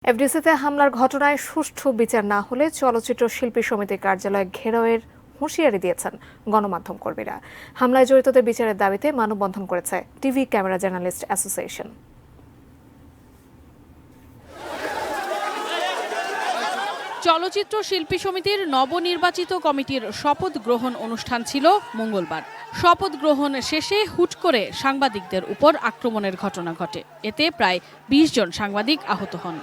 এফডিসিতে হামলার ঘটনায় সুষ্ঠু বিচার না হলে চলচ্চিত্র শিল্পী সমিতির কার্যালয় ঘেরাওয়ের হুঁশিয়ারি দিয়েছেন গণমাধ্যম কর্মীরা। হামলায় জড়িতদের বিচারের দাবিতে মানববন্ধন করেছে টিভি ক্যামেরা জার্নালিস্ট অ্যাসোসিয়েশন। চলচ্চিত্র শিল্পী সমিতির নবনির্বাচিত কমিটির শপথ গ্রহণ অনুষ্ঠান ছিল মঙ্গলবার। শপথ গ্রহণ শেষে হুট করে সাংবাদিকদের উপর আক্রমণের ঘটনা ঘটে। এতে প্রায় ২০ জন সাংবাদিক আহত হন।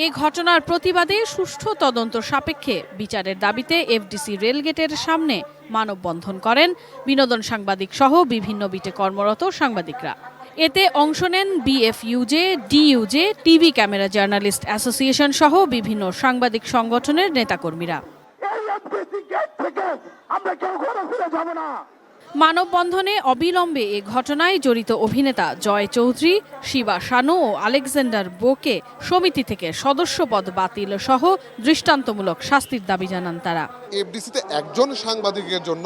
এ ঘটনার প্রতিবাদে সুষ্ঠু তদন্ত সাপেক্ষে বিচারের দাবিতে এফডিসি রেলগেটের সামনে মানববন্ধন করেন বিনোদন সাংবাদিক সহ বিভিন্ন বিটে কর্মরত সাংবাদিকরা। এতে অংশ নেন BFUJ, ডিইউজে, TV camera journalist association সহ বিভিন্ন সাংবাদিক সংগঠনের নেতাকর্মীরা। মানববন্ধনে অবিলম্বে এ ঘটনায় জড়িত অভিনেতা জয় চৌধুরী, শিবা শানু ও আলেকজান্ডার বোকে সমিতি থেকে সদস্যপদ বাতিল সহ দৃষ্টান্তমূলক শাস্তির দাবি জানান তারা। এফডিসিতে একজন সাংবাদিকের জন্য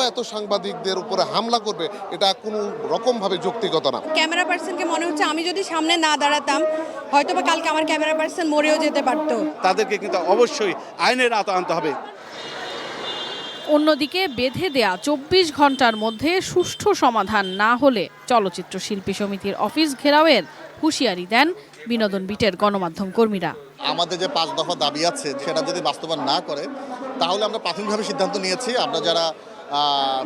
এত সাংবাদিকদের উপরে হামলা করবে, এটা কোনো রকম ভাবে যৌক্তিকতা না। ক্যামেরা পার্সনকে মনে হচ্ছে আমি যদি সামনে না দাঁড়াতাম হয়তোবা কালকে আমার ক্যামেরা পার্সন মরেও যেতে পারতো। তাদেরকে কিন্তু অবশ্যই আইনের আওতায় আনতে হবে। অন্যদিকে বেঁধে দেয়া ২৪ ঘন্টার মধ্যে সুষ্ঠু সমাধান না হলে চলচ্চিত্র শিল্পী সমিতির অফিস ঘেরাওয়ের হুঁশিয়ারি দেন বিনোদন বিটের গণমাধ্যম কর্মীরা। আমাদের যে ৫ দফা দাবি আছে সেটা যদি বাস্তবায়ন না করে তাহলে আমরা প্রাথমিকভাবে সিদ্ধান্ত নিয়েছি, আমরা যারা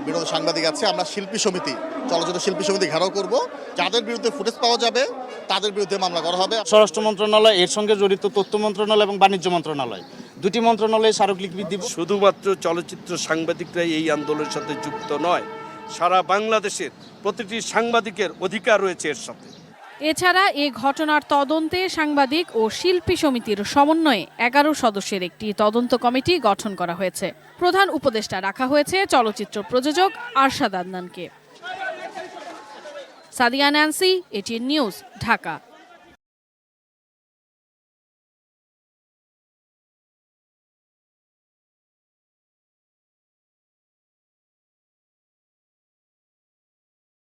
বিনোদন সাংবাদিক আছে আমরা শিল্পী সমিতি, চলচ্চিত্র শিল্পী সমিতি ঘেরাও করব। যাদের বিরুদ্ধে ফুটেজ পাওয়া যাবে তাদের বিরুদ্ধে মামলা করা হবে। স্বরাষ্ট্র মন্ত্রণালয়, এর সঙ্গে জড়িত তথ্য মন্ত্রণালয় এবং বাণিজ্য মন্ত্রণালয়, দুটি মন্ত্রণালয়ে স্মারকলিপি দিব। শুধুমাত্র চলচ্চিত্র সাংবাদিকরাই এই আন্দোলনের সাথে যুক্ত নয়, সারা বাংলাদেশের প্রতিটি সাংবাদিকের অধিকার রয়েছে এর সাথে। এছাড়া এ ঘটনার তদন্তে সাংবাদিক ও শিল্পী সমিতির সমন্বয়ে ১১ সদস্যের একটি তদন্ত কমিটি গঠন করা হয়েছে। প্রধান উপদেষ্টা রাখা হয়েছে চলচ্চিত্র প্রযোজক আরশাদ আদনানকে। Sadia Nancy, ATN news, Dhaka.